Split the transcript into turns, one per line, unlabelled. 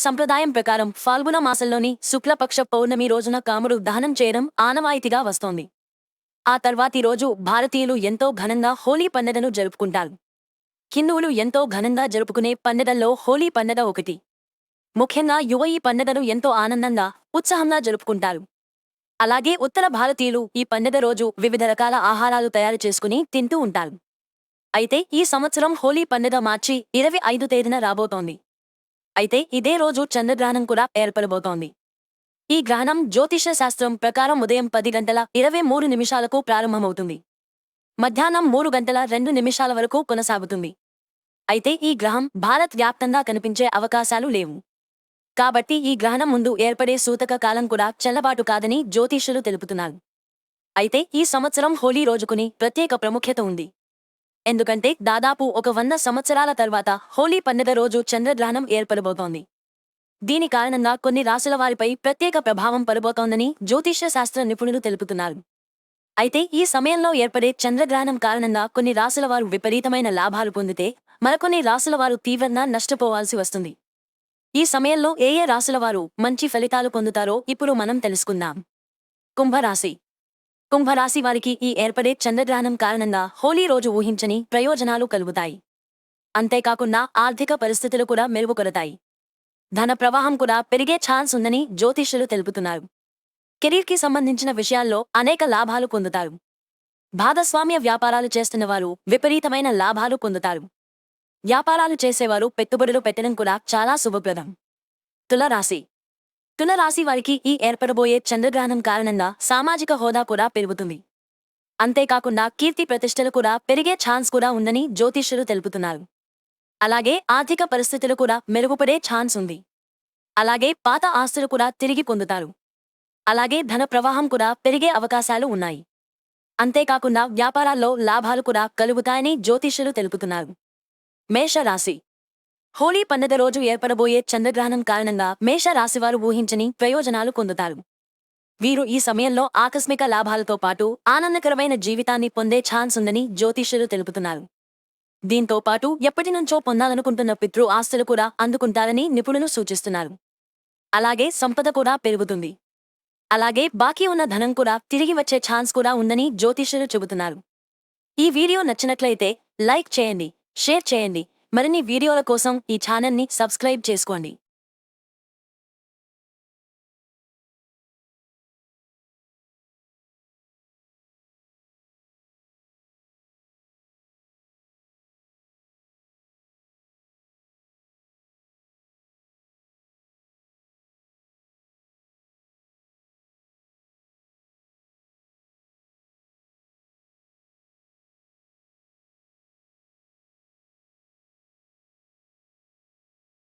సంప్రదాయం ప్రకారం ఫాల్గుణ మాసంలోని శుక్లపక్ష పౌర్ణమి రోజున కాముడు దహనం చేయడం ఆనవాయితీగా వస్తోంది. ఆ తర్వాతి రోజు భారతీయులు ఎంతో ఘనంగా హోలీ పండుగను జరుపుకుంటారు. హిందువులు ఎంతో ఘనంగా జరుపుకునే పండుగల్లో హోలీ పండుగ ఒకటి. ముఖ్యంగా యువ ఈ పండుగను ఎంతో ఆనందంగా, ఉత్సాహంగా జరుపుకుంటారు. అలాగే ఉత్తర భారతీయులు ఈ పండుగ రోజు వివిధ రకాల ఆహారాలు తయారు చేసుకుని తింటూ ఉంటారు. అయితే ఈ సంవత్సరం హోలీ పండుగ మార్చి 25 తేదీన రాబోతోంది. అయితే ఇదే రోజు చంద్రగ్రహణం కూడా ఏర్పడబోతోంది. ఈ గ్రహణం జ్యోతిష శాస్త్రం ప్రకారం ఉదయం 10 గంటల 23 నిమిషాలకు ప్రారంభమవుతుంది. మధ్యాహ్నం 3 గంటల 2 నిమిషాల వరకు కొనసాగుతుంది. అయితే ఈ గ్రహం భారత్ వ్యాప్తంగా కనిపించే అవకాశాలు లేవు. కాబట్టి ఈ గ్రహణం ముందు ఏర్పడే సూతక కాలం కూడా చెల్లబాటు కాదని జ్యోతిష్యులు తెలుపుతున్నారు. అయితే ఈ సంవత్సరం హోలీ రోజుకుని ప్రత్యేక ప్రాముఖ్యత ఉంది. ఎందుకంటే దాదాపు 100 సంవత్సరాల తర్వాత హోలీ పండుగ రోజు చంద్రగ్రహణం ఏర్పడబోతోంది. దీని కారణంగా కొన్ని రాశుల వారిపై ప్రత్యేక ప్రభావం పడబోతోందని జ్యోతిష్య శాస్త్ర నిపుణులు తెలుపుతున్నారు. అయితే ఈ సమయంలో ఏర్పడే చంద్రగ్రహణం కారణంగా కొన్ని రాశుల వారు విపరీతమైన లాభాలు పొందితే, మరికొన్ని రాశుల వారు తీవ్రంగా నష్టపోవాల్సి వస్తుంది. ఈ సమయంలో ఏ ఏ రాశుల వారు మంచి ఫలితాలు పొందుతారో ఇప్పుడు మనం తెలుసుకుందాం. కుంభరాశి. కుంభరాశి వారికి ఈ ఏర్పడే చంద్రగ్రహణం కారణంగా హోలీ రోజు ఊహించని ప్రయోజనాలు కలుగుతాయి. అంతేకాకుండా ఆర్థిక పరిస్థితులు కూడా మెరుగుపడతాయి. ధన ప్రవాహం కూడా పెరిగే ఛాన్స్ ఉందని జ్యోతిష్యులు తెలుపుతున్నారు. కెరీర్కి సంబంధించిన విషయాల్లో అనేక లాభాలు పొందుతారు. భాగస్వామ్య వ్యాపారాలు చేస్తున్నవారు విపరీతమైన లాభాలు పొందుతారు. వ్యాపారాలు చేసేవారు పెట్టుబడులు పెట్టడం కూడా చాలా శుభప్రదం. తులారాశి. తులారాశి వారికి ఈ ఏర్పడబోయే చంద్రగ్రహణం కారణంగా సామాజిక హోదా కూడా పెరుగుతుంది. అంతేకాకుండా కీర్తి ప్రతిష్టలు కూడా పెరిగే ఛాన్స్ కూడా ఉందని జ్యోతిష్యులు తెలుపుతున్నారు. అలాగే ఆర్థిక పరిస్థితులు కూడా మెరుగుపడే ఛాన్స్ ఉంది. అలాగే పాత ఆస్తులు కూడా తిరిగి పొందుతారు. అలాగే ధన ప్రవాహం కూడా పెరిగే అవకాశాలు ఉన్నాయి. అంతేకాకుండా వ్యాపారాల్లో లాభాలు కూడా కలుగుతాయని జ్యోతిష్యులు తెలుపుతున్నారు. మేషరాశి. హోలీ పండుగ రోజు ఏర్పడబోయే చంద్రగ్రహణం కారణంగా మేషరాశివారు ఊహించని ప్రయోజనాలు పొందుతారు. వీరు ఈ సమయంలో ఆకస్మిక లాభాలతో పాటు ఆనందకరమైన జీవితాన్ని పొందే ఛాన్స్ ఉందని జ్యోతిష్యులు తెలుపుతున్నారు. దీంతో పాటు ఎప్పటినుంచో పొందాలనుకుంటున్న పితృ ఆస్తులు కూడా అందుకుంటారని నిపుణులు సూచిస్తున్నారు. అలాగే సంపద కూడా పెరుగుతుంది. అలాగే బాకీ ఉన్న ధనం కూడా తిరిగి వచ్చే ఛాన్స్ కూడా ఉందని జ్యోతిష్యులు చెబుతున్నారు. ఈ వీడియో నచ్చినట్లయితే లైక్ చేయండి, షేర్ చేయండి. మరిన్ని వీడియోల కోసం ఈ ఛానల్ని సబ్స్క్రైబ్ చేసుకోండి.